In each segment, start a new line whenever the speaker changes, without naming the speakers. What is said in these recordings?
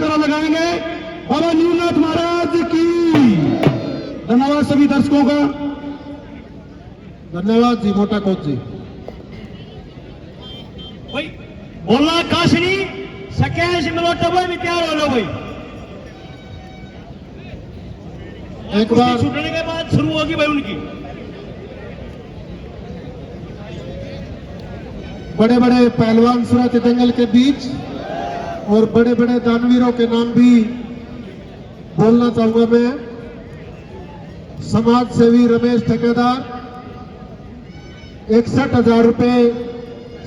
जयकारा लगाएंगे बाबा नीलनाथ महाराज की। धन्यवाद सभी दर्शकों का।
धन्यवाद जी मोटा कोच जी।
भाई बोलना काशनी सकेश मिलोटा भाई भी तैयार हो लो भाई।
एक बार
छूटने के बाद शुरू होगी भाई उनकी।
बड़े बड़े पहलवान सूरत दंगल के बीच और बड़े बड़े दानवीरों के नाम भी बोलना चाहूंगा मैं। समाज सेवी रमेश ठेकेदार 61,000 रुपए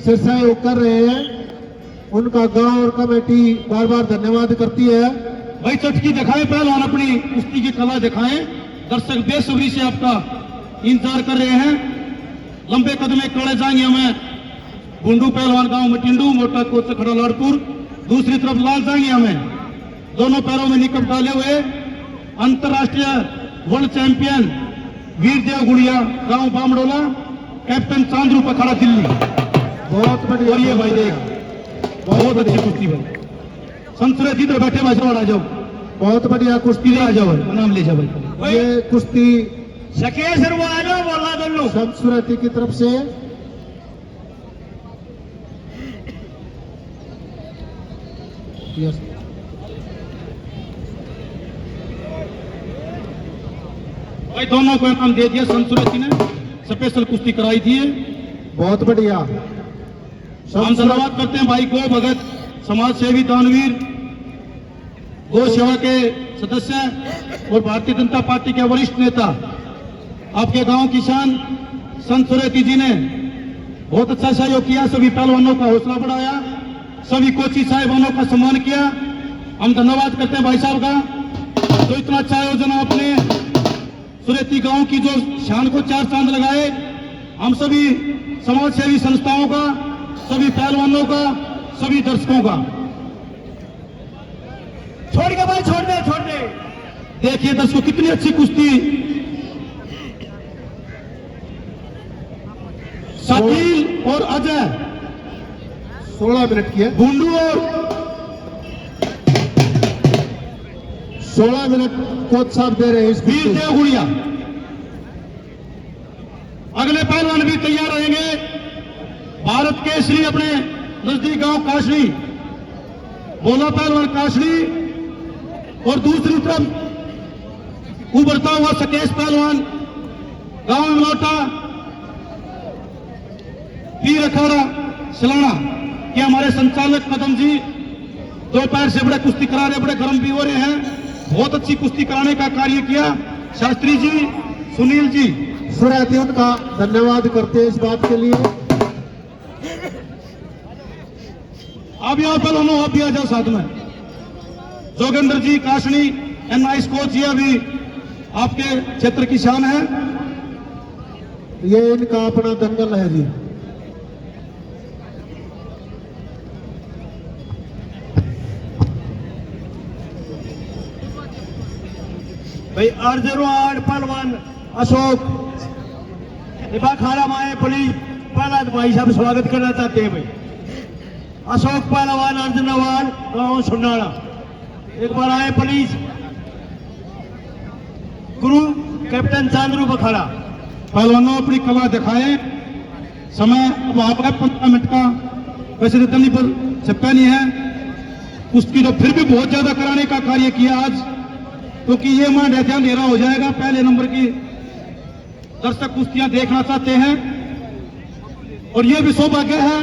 से सहयोग कर रहे हैं। उनका गांव और कमेटी बार बार धन्यवाद करती है।
भाई चटकी दिखाएं पहलवान, अपनी कुश्ती की कला दिखाएं। दर्शक बेसब्री से आपका इंतजार कर रहे हैं। लंबे कदमे कड़े जाएंगे हमें गुंडू पहलवान गांव मटिंडू, मोटा कोच से खड़ा लाड़पुर। दूसरी तरफ लाल जाएंगे हमें दोनों पैरों में निकट डाले हुए अंतर्राष्ट्रीय वर्ल्ड चैंपियन वीरदेव गुड़िया गांव बामडोला, कैप्टन चांद्रू पखाड़ा दिल्ली।
बहुत बढ़िया।
और ये भाई देख बहुत अच्छी कुश्ती भाई। संतरे जिधर बैठे भाई आ जाओ,
बहुत बढ़िया कुश्ती
आ जाओ भाई, नाम ले जाओ भाई।
ये कुश्ती
सकेश वो आ जाओ बोलना दोनों
संस्कृति की तरफ से यस।
भाई दोनों को इनाम दे दिया। संतुरती ने स्पेशल कुश्ती कराई थी।
बहुत बढ़िया।
हम धन्यवाद करते हैं भाई को भगत, समाज सेवी, दानवीर, गौ सेवा के सदस्य और भारतीय जनता पार्टी के वरिष्ठ नेता, आपके गांव की शान संत सुरेती जी ने बहुत अच्छा सहयोग किया। सभी पहलवानों का हौसला बढ़ाया, सभी कोची साहिबानों का सम्मान किया। हम धन्यवाद करते हैं भाई साहब का जो इतना अच्छा आयोजन आपने सुरेती गांव की जो शान को चार चांद लगाए। हम सभी समाज सेवी संस्थाओं का, सभी पहलवानों का, सभी दर्शकों का।
छोड़ के भाई छोड़ दे।
देखिए दर्शकों कितनी अच्छी कुश्ती। शकील और अजय
16 मिनट की है।
गुंडू और
16 मिनट कोच साहब दे रहे हैं इस
वीर देव गुड़िया। अगले पहलवान भी तैयार रहेंगे। भारत केसरी अपने नजदीक गांव काशनी, बोला पहलवान काशनी, और दूसरी तरफ उभरता हुआ सकेश पहलवान गांव मिलोटा, पीर अखाड़ा सलाना के हमारे संचालक कदम जी दोपहर से बड़े कुश्ती करा रहे, बड़े गर्म भी हो रहे हैं। बहुत अच्छी कुश्ती कराने का कार्य किया शास्त्री जी, सुनील जी।
सुरैती उनका धन्यवाद करते हैं इस बात के लिए।
आप यहाँ पहलवानों आप भी आ जाओ साथ में। जोगेंद्र जी काशनी एनआईएस कोच जी अभी आपके क्षेत्र की शान है।
ये इनका अपना दंगल है जी।
भाई अर्जुन आड़ पहलवान अशोक खाड़ा माए पुलिस पहला भाई साहब स्वागत करना चाहते हैं। भाई अशोक पहलवान अर्जुन अवार्ड गांव सुनाड़ा एक बार आए पुलिस। गुरु कैप्टन चांद्रू बखाड़ा।
पहलवानों अपनी कला दिखाएं। समय अब आपका 15 मिनट का, वैसे तो तली पर छप्पा नहीं है कुश्ती, तो फिर भी बहुत ज्यादा कराने का कार्य किया आज, क्योंकि ये मान ध्यान देना हो जाएगा। पहले नंबर की दर्शक कुश्तियां देखना चाहते हैं और ये भी सौभाग्य है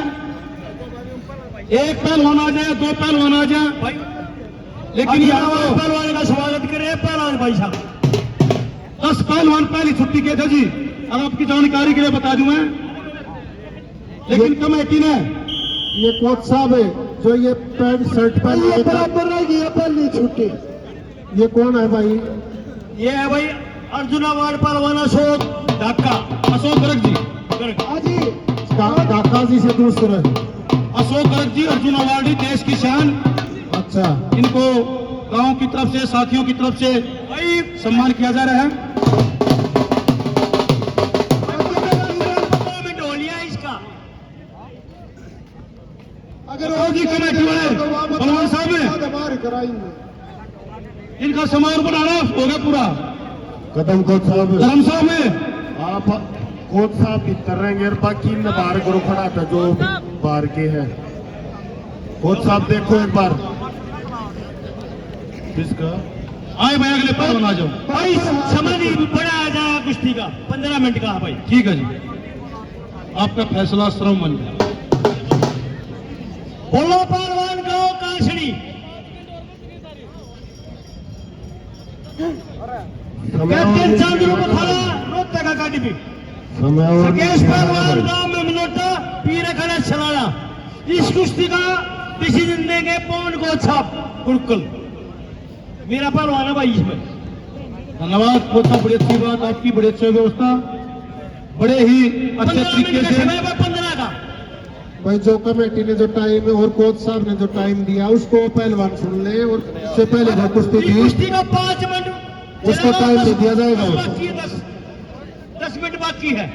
एक पहलवान आ जाए, दो पहलवान आ जाए
भाई
लेकिन
यहाँ पहलवान का स्वागत करें पहलवान भाई साहब।
10 पहलवान पहली छुट्टी के थे जी। अब आपकी जानकारी के लिए बता दूं मैं, लेकिन कमेटी ने
ये कोच साहब है जो ये पैंट शर्ट पहन
बराबर रहेगी पहली छुट्टी।
ये कौन है भाई?
ये है भाई अर्जुन अवार्ड पहलवान अशोक ढाका।
अशोक गर्ग जी,
ढाका जी से दूसरे
अशोक गर्ग जी अर्जुन अवार्डी, देश की शान।
अच्छा,
इनको गांव की तरफ से, साथियों की तरफ से भाई सम्मान किया जा रहा है।
इसका
अगर
जी कमेटी वाले पहलवान साहब
बाहर कराएंगे।
इनका सामान बनाना हो गया पूरा।
कदम कोच साहब,
धर्म साहब में
आप कोच साहब भीतर रहेंगे और बाकी ने बाहर करो खड़ा था जो बाहर के हैं। कोच साहब देखो एक बार किसका
आए भाई, अगले पहलवान आ जाओ।
भाई समय नहीं बढ़ाया जाएगा कुश्ती का, 15 मिनट का है भाई।
ठीक है जी, आपका फैसला श्रम बन गया।
बोलो पहलवान गाओ कांसड़ी। कैप्टन चांदरू बखाला रोहतक अकादमी, सकेश पहलवान गांव में मनोटा पीर खड़ा छलाना। इस कुश्ती का डिसीजन देंगे पवन कोच साहब कुड़कल। मेरा पहलवान है भाई इसमें।
धन्यवाद कोच साहब, बड़ी अच्छी बात आपकी, बड़ी अच्छी व्यवस्था, बड़े ही अच्छे तरीके से।
15 का
भाई जो कमेटी ने जो टाइम और कोच साहब ने जो टाइम दिया उसको पहलवान सुन ले। और इससे पहले जो कुश्ती
इस
थी
कुश्ती का 5 मिनट
उसको टाइम नहीं दिया जाएगा।
10 मिनट बाकी है।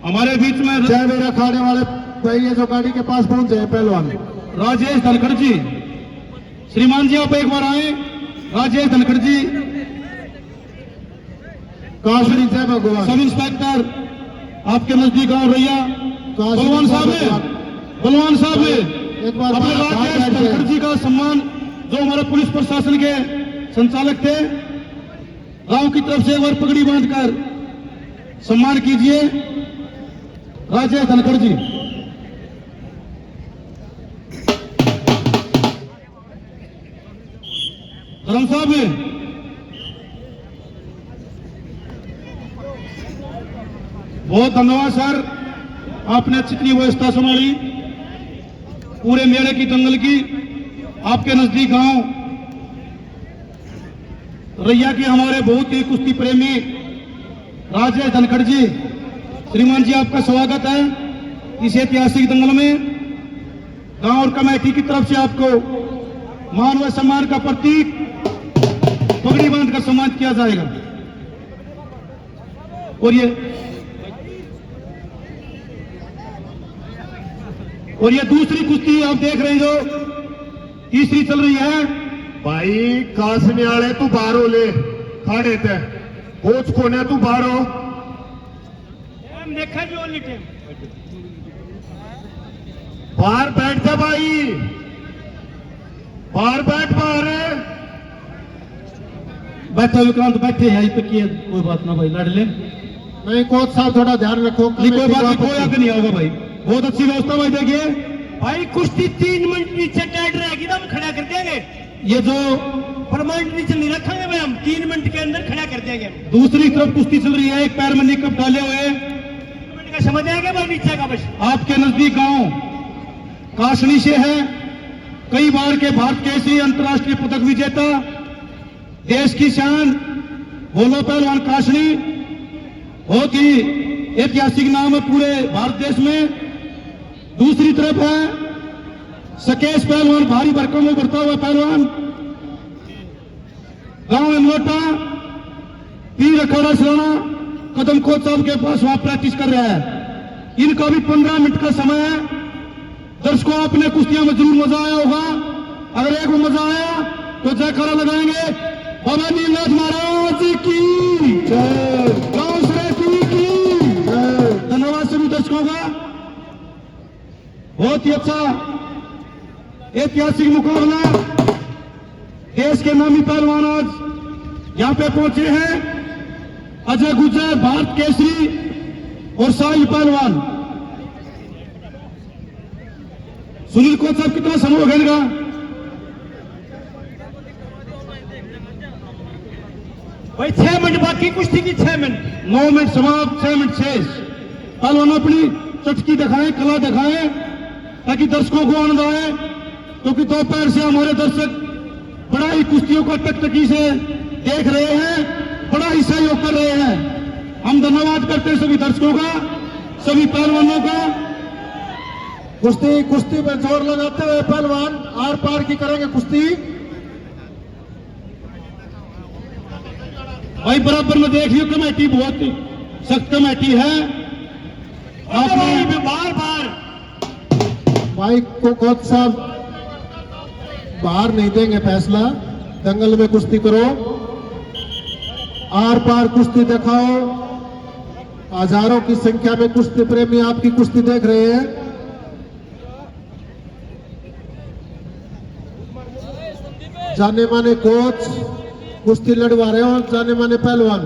हमारे बीच में
जय मेरा खाने वाले भाई ये जो गाड़ी के पास पहुंचे हैं पहलवान
राजेश धनखड़ जी, श्रीमान जी आप एक बार आए। राजेश धनखड़ जी,
काशरी जय भगवान,
सब इंस्पेक्टर आपके नजदीक गांव रैया, बलवान साहब ने
एक बार
अपने राजेश धनखड़ जी का सम्मान, जो हमारे पुलिस प्रशासन के संचालक थे, गांव की तरफ से एक बार पगड़ी बांधकर सम्मान कीजिए राजेश धनखड़ जी। धर्म साहब में बहुत धन्यवाद सर, आपने अच्छी व्यवस्था संभाली पूरे मेले की दंगल की। आपके नजदीक गांव रैया के हमारे बहुत ही कुश्ती प्रेमी राजेश धनखड़ जी, श्रीमान जी आपका स्वागत है इस ऐतिहासिक दंगल में। गांव और कमेटी की तरफ से आपको मान व सम्मान का प्रतीक पगड़ी बांधकर सम्मान किया जाएगा। और ये दूसरी कुश्ती आप देख रहे हैं जो तीसरी चल रही है।
भाई कासने वाले तू बाहरो ले खाड़े थे कोच कोने तू बाहरो
देखा जो लिटे
बाहर बैठ जा भाई, बाहर बैठ बाहर
बैठे विक्रांत बैठे हैं तक की कोई बात ना भाई, लड़ ले।
नहीं कोच साहब थोड़ा ध्यान रखो।
नहीं कोई बात नहीं, कोई आगे नहीं होगा भाई, बहुत अच्छी व्यवस्था भाई। देखिए
भाई कुश्ती 3 मिनट नीचे टाइट रहेगी तो हम खड़ा कर देंगे।
ये जो
परमानेंट नीचे नहीं रखेंगे भाई, हम 3 मिनट के अंदर खड़ा कर देंगे।
दूसरी तरफ कुश्ती चल रही है, एक पैर में निकप डाले हुए
3 मिनट का समझ आएगा भाई नीचे का बस।
आपके नजदीक गांव काशनी से है, कई बार के भारत केसरी अंतर्राष्ट्रीय पदक विजेता, देश की शान भोला पहलवान काशनी, बहुत ही ऐतिहासिक नाम है पूरे भारत देश में। दूसरी तरफ है सकेश पहलवान, भारी भरकम में बढ़ता हुआ पहलवान, गांव एमलोटा पीर अखाड़ा सलाना कदम कोच साहब के पास वहां प्रैक्टिस कर रहा है। इनका भी 15 मिनट का समय है। दर्शकों आपने कुश्तियां में जरूर मजा आया होगा, अगर एक में मजा आया तो जयकारा लगाएंगे बाबा नीलराज महाराज की जय, गांव सरायपुर की जय। धन्यवाद सभी दर्शकों का, बहुत ही अच्छा ऐतिहासिक मुकाबला। देश के नामी पहलवान आज यहां पे पहुंचे हैं, अजय गुजर भारत केसरी और साहिल पहलवान। सुनील कोच साहब कितना समय हो गया इनका?
भाई 6 मिनट बाकी कुश्ती की, 6 मिनट
9 मिनट समाप्त, 6 मिनट शेष। पहलवान अपनी चटकी दिखाएं, कला दिखाएं ताकि दर्शकों को आनंद आए, क्योंकि दोपहर से हमारे दर्शक बड़ा ही कुश्तियों को टकटकी से देख रहे हैं, बड़ा ही सहयोग कर रहे हैं। हम धन्यवाद करते हैं सभी दर्शकों का, सभी पहलवानों का।
कुश्ती में जोर लगाते हुए पहलवान आर पार की करेंगे कुश्ती।
भाई बराबर में देख लियो, कमेटी बहुत सख्त कमेटी है। आपने
बार बार
भाई को कोच साहब बाहर नहीं देंगे फैसला। दंगल में कुश्ती करो, आर पार कुश्ती दिखाओ। हजारों की संख्या में कुश्ती प्रेमी आपकी कुश्ती देख रहे हैं। जाने माने कोच कुश्ती लड़वा रहे हो, जाने माने पहलवान।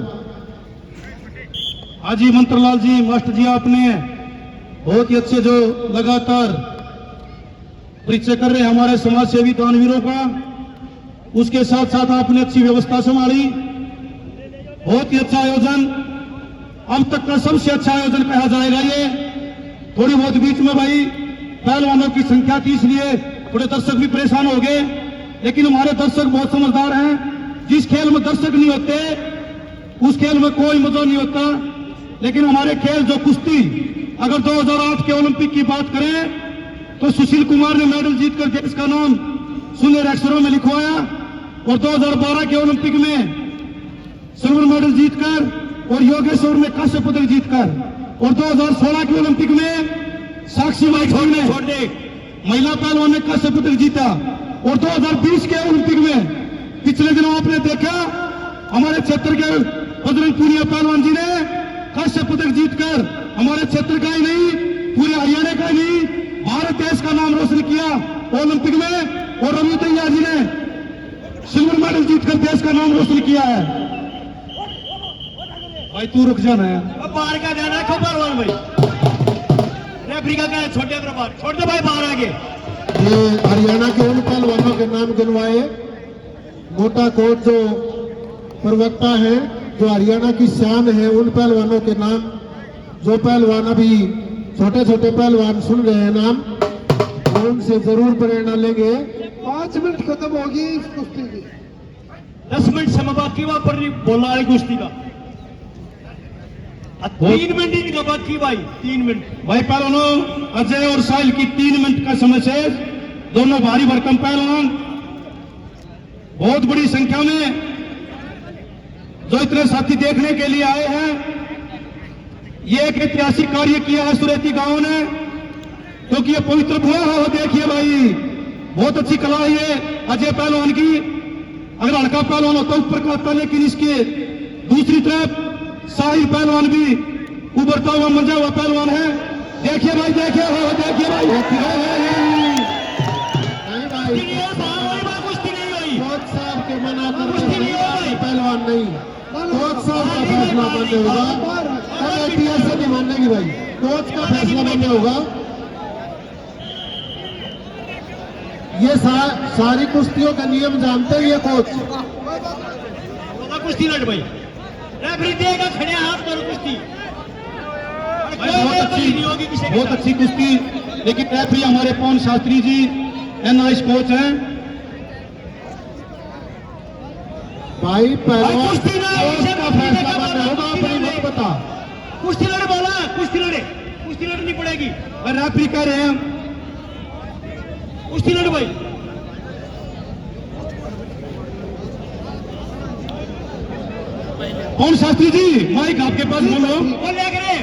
हाजी मंत्रलाल जी, मास्टर जी, आपने बहुत ही अच्छे जो लगातार परिचय कर रहे हैं हमारे समाज सेवी दानवीरों का, उसके साथ साथ आपने अच्छी व्यवस्था संभाली। बहुत ही अच्छा आयोजन, अब तक का सबसे अच्छा आयोजन कहा जाएगा ये। थोड़ी बहुत बीच में भाई पहलवानों की संख्या थी, इसलिए थोड़े दर्शक भी परेशान हो गए, लेकिन हमारे दर्शक बहुत समझदार हैं। जिस खेल में दर्शक नहीं होते उस खेल में कोई मजा नहीं होता। लेकिन हमारे खेल जो कुश्ती, अगर 2008 के ओलंपिक की बात करें तो सुशील कुमार ने मेडल जीतकर देश का नाम सुनहरे अक्षरों में लिखवाया, और 2012 के ओलंपिक में सिल्वर मेडल जीतकर, और योगेश्वर ने कांस्य पदक जीतकर, और 2016 के ओलंपिक में साक्षी माइकल ने महिला पहलवान ने कांस्य पदक जीता, और 2020 के ओलंपिक में पिछले दिनों आपने देखा हमारे क्षेत्र के बजरंग पूनिया पहलवान जी ने कांस्य पदक जीतकर हमारे क्षेत्र का ही नहीं, पूरे हरियाणा का ही नहीं, भारत देश का नाम रोशन किया ओलंपिक में। और रवि तैयार जी ने सिल्वर मेडल जीतकर देश का नाम रोशन किया है। भाई तू रुक जाना है,
अब बाहर का ध्यान रखो पहलवान भाई। रेफरी का क्या है, छोटे बाहर छोड़ दो भाई, बाहर आगे।
ये हरियाणा के उन पहलवानों के नाम गिनवाए। मोटा कोट जो प्रवक्ता है, जो हरियाणा की शान है, उन पहलवानों के नाम, जो पहलवान अभी छोटे छोटे पहलवान सुन रहे हैं नाम, उनसे जरूर प्रेरणा लेंगे। 5 मिनट खत्म होगी इस कुश्ती की।
10 मिनट समय बाकी वहां पर बोलना वाली कुश्ती का। 3 मिनट ही निकल बाकी भाई, 3 मिनट।
भाई पहलवानों अजय और साहिल की 3 मिनट का समय से दोनों भारी भरकम पहलवान बहुत बड़ी संख्या में जो इतने साथी देखने के लिए आए हैं। ये एक ऐतिहासिक कार्य किया है सुरेती गांव ने, क्योंकि ये पवित्र भूमि है। देखिए भाई, बहुत अच्छी कला है ये अजय पहलवान की। अगर हल्का पहलवान होता ऊपर का होता, लेकिन इसके दूसरी तरफ साहिल पहलवान भी उभरता हुआ मंजा हुआ पहलवान है। देखिए भाई, देखिए देखिए भाई,
नहीं भाई,
कुश्ती नहीं हुई।
कोच साहब के मना कर
कुश्ती नहीं हुई।
पहलवान नहीं, कोच साहब का फैसला मान्य होगा। ऐसे नहीं मानेगी भाई, कोच का फैसला मान्य होगा। ये सारी कुश्तियों का नियम जानते हैं ये कोच।
कुश्ती लड़ भाई, रेफरी देगा, खड़े हाथ करो कुश्ती।
बहुत अच्छी कुश्ती, लेकिन रेफरी हमारे पवन शास्त्री जी एनआईएस कोच हैं।
भाई पहलवान
कुश्ती ना,
कोच का फैसला मान्य होगा, अपनी मत बता।
कुश्ती लड़े बोला, कुश्ती लड़नी पड़ेगी।
और रेफरी कह रहे हैं
कुश्ती लड़ भाई।
पवन शास्त्री जी, माइक आपके पास, बोलो।
वो ले करे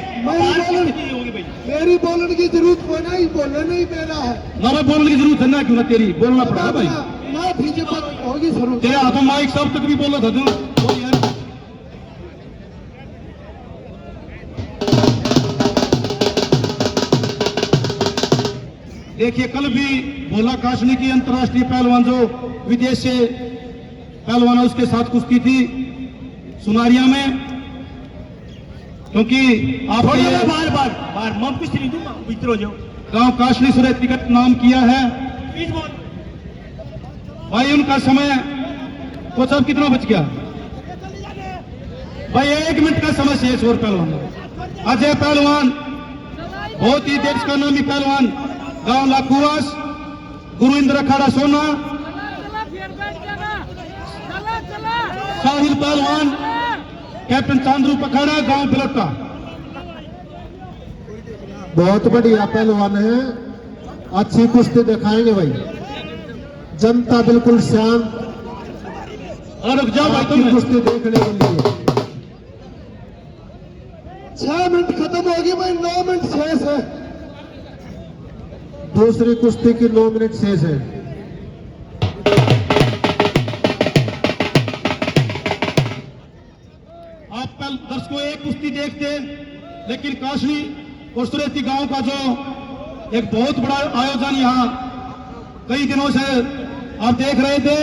मेरी बोलने की जरूरत को नहीं, बोलने नहीं दे रहा है
ना भाई, बोलने की जरूरत है ना, क्यों ना तेरी बोलना पड़ा भाई।
ना पीछे होगी जरूरत।
तेरे हाथों माइक सब तक भी बोला था तू, बोल यार। देखिए, कल भी भोला काशनी की अंतर्राष्ट्रीय पहलवान जो विदेश से पहलवान है, उसके साथ कुश्ती थी सुनारिया में। क्योंकि आप
बार बार बार मैं कुश्ती नहीं दूंगा, भीतर हो जाओ।
गांव काशनी सुरेती का नाम किया है भाई। उनका समय तो सब कितना बच गया भाई? 1 मिनट का समय शेष। और पहलवान अजय पहलवान, बहुत ही देश का नामी पहलवान, गांव लाखुवास, गुरु इंद्र अखाड़ा सोना। साहिल पहलवान, कैप्टन चांद्रू पखाड़ा, गांव बिलट्टा।
बहुत बढ़िया पहलवान है, अच्छी कुश्ती दिखाएंगे भाई। जनता बिल्कुल शांत
और रुक जाओ भाई,
आपकी
तुम
कुश्ती देखने के लिए। 6 मिनट खत्म होगी भाई, 9 मिनट शेष है। दूसरी कुश्ती की 9 मिनट शेष है।
आप कल दर्शकों एक कुश्ती देखते, लेकिन काशी और सुरेती गांव का जो एक बहुत बड़ा आयोजन यहाँ कई दिनों से आप देख रहे थे,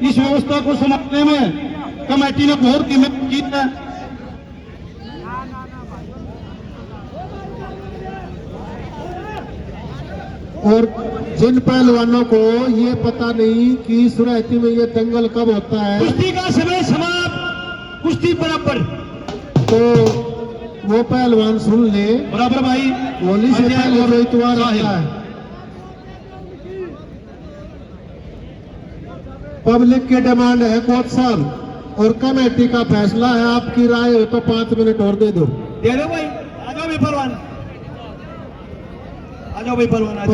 इस व्यवस्था को संभालने में कमेटी ने बहुत की मेहनत की है।
और जिन पहलवानों को ये पता नहीं कि सुरैती में ये दंगल कब होता है,
कुश्ती का समय समाप्त, कुश्ती बराबर।
तो वो पहलवान सुन ले,
बराबर भाई,
होली से
अजय
पहले
और
जो इतवार
साहिल।
आता है। पब्लिक की डिमांड है कोच साहब और कमेटी का फैसला है, आपकी राय हो तो 5 मिनट और दे दो।
दे दो भाई, आ जाओ भाई पहलवान, आ जाओ भाई पहलवान, आ जाओ।